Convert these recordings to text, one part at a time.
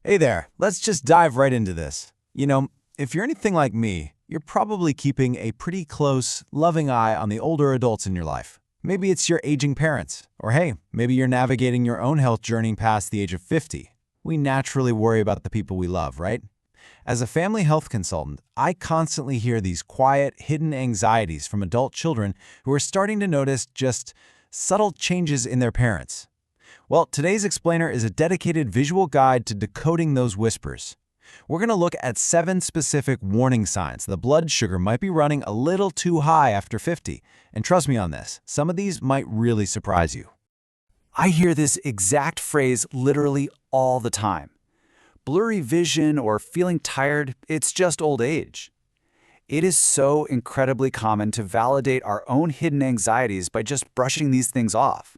Hey there, let's just dive right into this. If you're anything like me, you're probably keeping a pretty close, loving eye on the older adults in your life. Maybe it's your aging parents, or hey, maybe you're navigating your own health journey past the age of 50. We naturally worry about the people we love, right? As a family health consultant, I constantly hear these quiet, hidden anxieties from adult children who are starting to notice just subtle changes in their parents. Well, today's explainer is a dedicated visual guide to decoding those whispers. We're going to look at 7 specific warning signs the blood sugar might be running a little too high after 50. And trust me on this, some of these might really surprise you. I hear this exact phrase literally all the time. Blurry vision or feeling tired, it's just old age. It is so incredibly common to validate our own hidden anxieties by just brushing these things off.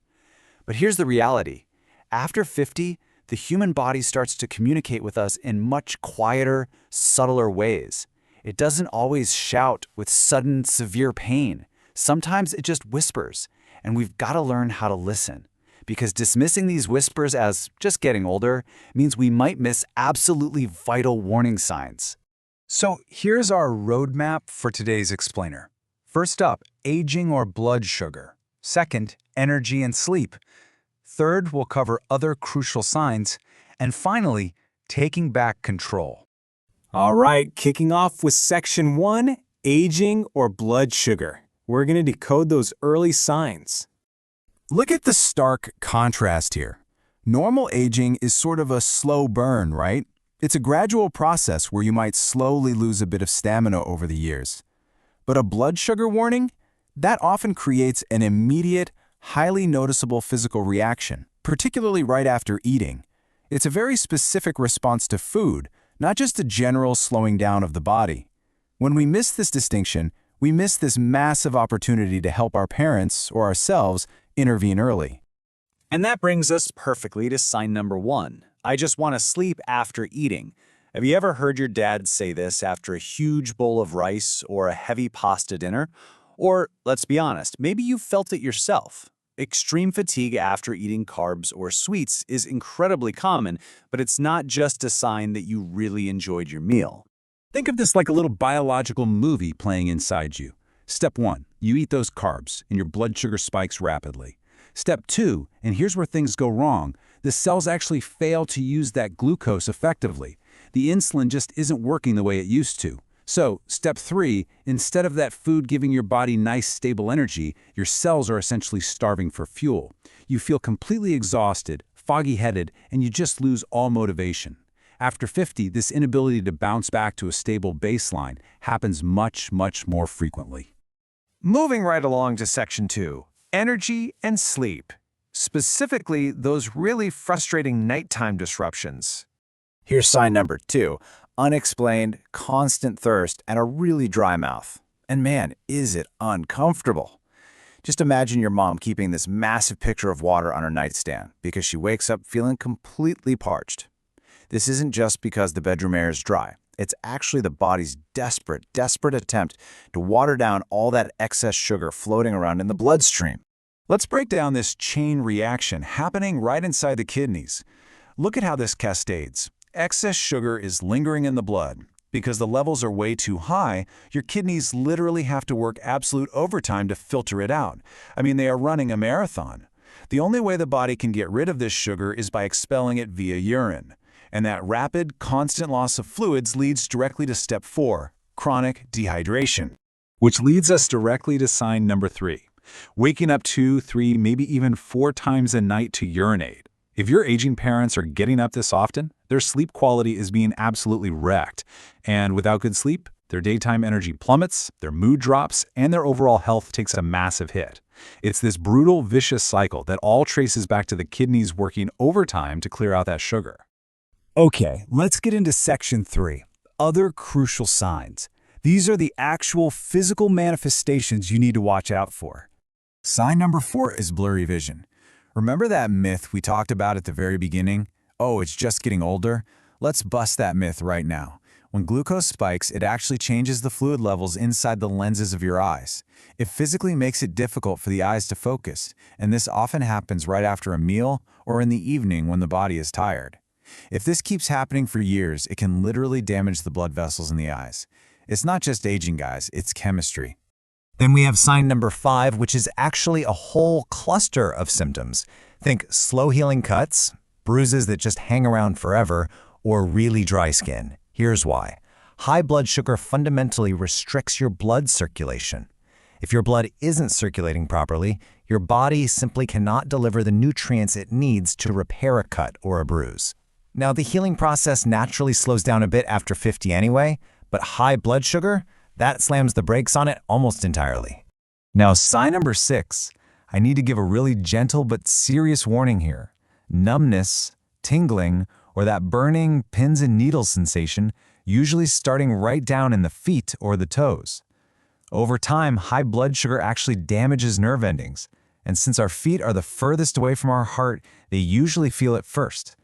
But here's the reality. After 50, the human body starts to communicate with us in much quieter, subtler ways. It doesn't always shout with sudden, severe pain. Sometimes it just whispers, and we've got to learn how to listen. Because dismissing these whispers as just getting older means we might miss absolutely vital warning signs. So here's our roadmap for today's explainer. First up, aging or blood sugar. Second, energy and sleep. Third, we'll cover other crucial signs. And finally, taking back control. All right, kicking off with Section 1, aging or blood sugar. We're going to decode those early signs. Look at the stark contrast here. Normal aging is sort of a slow burn, right? It's a gradual process where you might slowly lose a bit of stamina over the years. But a blood sugar warning? That often creates an immediate, highly noticeable physical reaction, particularly right after eating. It's a very specific response to food, not just a general slowing down of the body. When we miss this distinction, we miss this massive opportunity to help our parents or ourselves intervene early. And that brings us perfectly to sign number 1. I just want to sleep after eating. Have you ever heard your dad say this after a huge bowl of rice or a heavy pasta dinner? Or, let's be honest, maybe you felt it yourself. Extreme fatigue after eating carbs or sweets is incredibly common, but it's not just a sign that you really enjoyed your meal. Think of this like a little biological movie playing inside you. Step 1, you eat those carbs and your blood sugar spikes rapidly. Step 2, and here's where things go wrong, the cells actually fail to use that glucose effectively. The insulin just isn't working the way it used to. So, step 3, instead of that food giving your body nice, stable energy, your cells are essentially starving for fuel. You feel completely exhausted, foggy-headed, and you just lose all motivation. After 50, this inability to bounce back to a stable baseline happens much, much more frequently. Moving right along to Section 2, energy and sleep. Specifically, those really frustrating nighttime disruptions. Here's sign number 2, unexplained, constant thirst, and a really dry mouth. And man, is it uncomfortable. Just imagine your mom keeping this massive pitcher of water on her nightstand because she wakes up feeling completely parched. This isn't just because the bedroom air is dry. It's actually the body's desperate attempt to water down all that excess sugar floating around in the bloodstream. Let's break down this chain reaction happening right inside the kidneys. Look at how this cascades. Excess sugar is lingering in the blood. Because the levels are way too high, your kidneys literally have to work absolute overtime to filter it out. I mean, they are running a marathon. The only way the body can get rid of this sugar is by expelling it via urine. And that rapid, constant loss of fluids leads directly to step 4, chronic dehydration. Which leads us directly to sign number 3, waking up 2, 3, maybe even 4 times a night to urinate. If your aging parents are getting up this often, their sleep quality is being absolutely wrecked. And without good sleep, their daytime energy plummets, their mood drops, and their overall health takes a massive hit. It's this brutal, vicious cycle that all traces back to the kidneys working overtime to clear out that sugar. Okay, let's get into Section 3, other crucial signs. These are the actual physical manifestations you need to watch out for. Sign number 4 is blurry vision. Remember that myth we talked about at the very beginning? Oh, it's just getting older? Let's bust that myth right now. When glucose spikes, it actually changes the fluid levels inside the lenses of your eyes. It physically makes it difficult for the eyes to focus, and this often happens right after a meal or in the evening when the body is tired. If this keeps happening for years, it can literally damage the blood vessels in the eyes. It's not just aging, guys, it's chemistry. Then we have sign number 5, which is actually a whole cluster of symptoms. Think slow-healing cuts, bruises that just hang around forever, or really dry skin. Here's why. High blood sugar fundamentally restricts your blood circulation. If your blood isn't circulating properly, your body simply cannot deliver the nutrients it needs to repair a cut or a bruise. Now, the healing process naturally slows down a bit after 50 anyway, but high blood sugar, that slams the brakes on it almost entirely. Now, sign number 6. I need to give a really gentle but serious warning here. Numbness, tingling, or that burning pins and needles sensation, usually starting right down in the feet or the toes. Over time, high blood sugar actually damages nerve endings, and since our feet are the furthest away from our heart, they usually feel it first.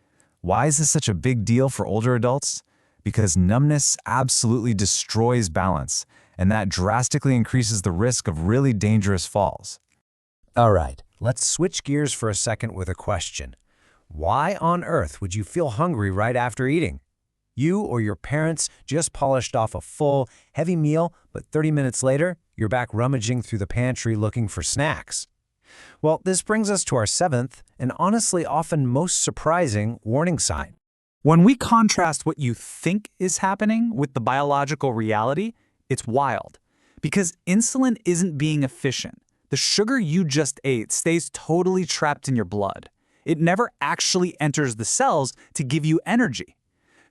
Why is this such a big deal for older adults? Because numbness absolutely destroys balance, and that drastically increases the risk of really dangerous falls. All right, let's switch gears for a second with a question. Why on earth would you feel hungry right after eating? You or your parents just polished off a full, heavy meal, but 30 minutes later, you're back rummaging through the pantry looking for snacks. Well, this brings us to our 7th, and honestly often most surprising, warning sign. When we contrast what you think is happening with the biological reality, it's wild. Because insulin isn't being efficient. The sugar you just ate stays totally trapped in your blood. It never actually enters the cells to give you energy.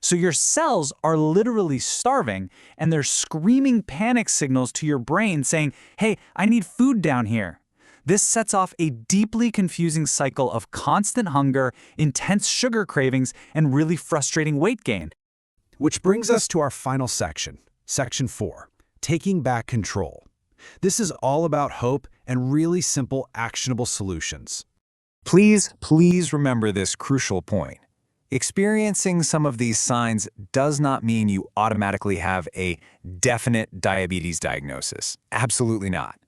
So your cells are literally starving, and they're screaming panic signals to your brain saying, "Hey, I need food down here." This sets off a deeply confusing cycle of constant hunger, intense sugar cravings, and really frustrating weight gain. Which brings us to our final section, Section 4, Taking Back Control. This is all about hope and really simple, actionable solutions. Please remember this crucial point. Experiencing some of these signs does not mean you automatically have a definite diabetes diagnosis. Absolutely not.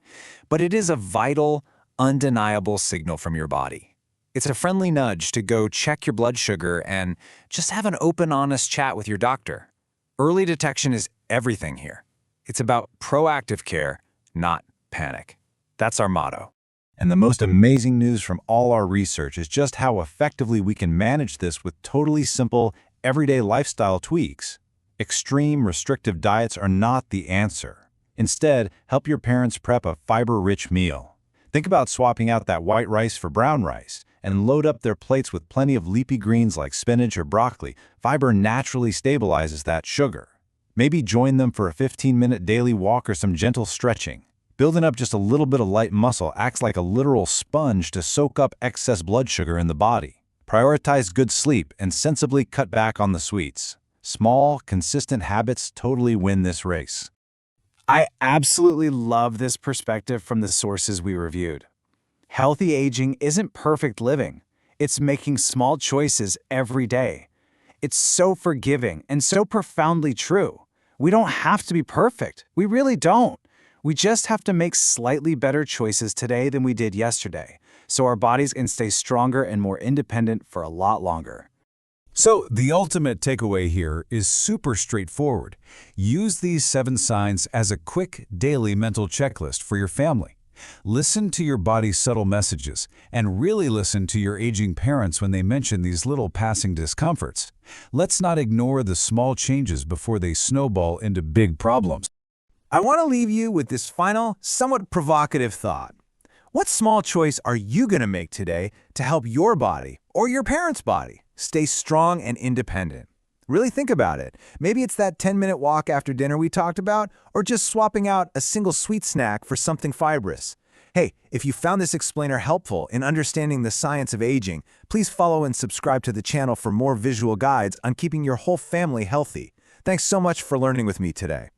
But it is a vital, undeniable signal from your body. It's a friendly nudge to go check your blood sugar and just have an open, honest chat with your doctor. Early detection is everything here. It's about proactive care, not panic. That's our motto. And the most amazing news from all our research is just how effectively we can manage this with totally simple, everyday lifestyle tweaks. Extreme, restrictive diets are not the answer. Instead, help your parents prep a fiber-rich meal. Think about swapping out that white rice for brown rice and load up their plates with plenty of leafy greens like spinach or broccoli. Fiber naturally stabilizes that sugar. Maybe join them for a 15-minute daily walk or some gentle stretching. Building up just a little bit of light muscle acts like a literal sponge to soak up excess blood sugar in the body. Prioritize good sleep and sensibly cut back on the sweets. Small, consistent habits totally win this race. I absolutely love this perspective from the sources we reviewed. Healthy aging isn't perfect living. It's making small choices every day. It's so forgiving and so profoundly true. We don't have to be perfect. We really don't. We just have to make slightly better choices today than we did yesterday, so our bodies can stay stronger and more independent for a lot longer. So the ultimate takeaway here is super straightforward. Use these 7 signs as a quick daily mental checklist for your family. Listen to your body's subtle messages and really listen to your aging parents when they mention these little passing discomforts. Let's not ignore the small changes before they snowball into big problems. I want to leave you with this final, somewhat provocative thought. What small choice are you going to make today to help your body, or your parents' body, stay strong and independent? Really think about it. Maybe it's that 10-minute walk after dinner we talked about, or just swapping out a single sweet snack for something fibrous. Hey, if you found this explainer helpful in understanding the science of aging, please follow and subscribe to the channel for more visual guides on keeping your whole family healthy. Thanks so much for learning with me today.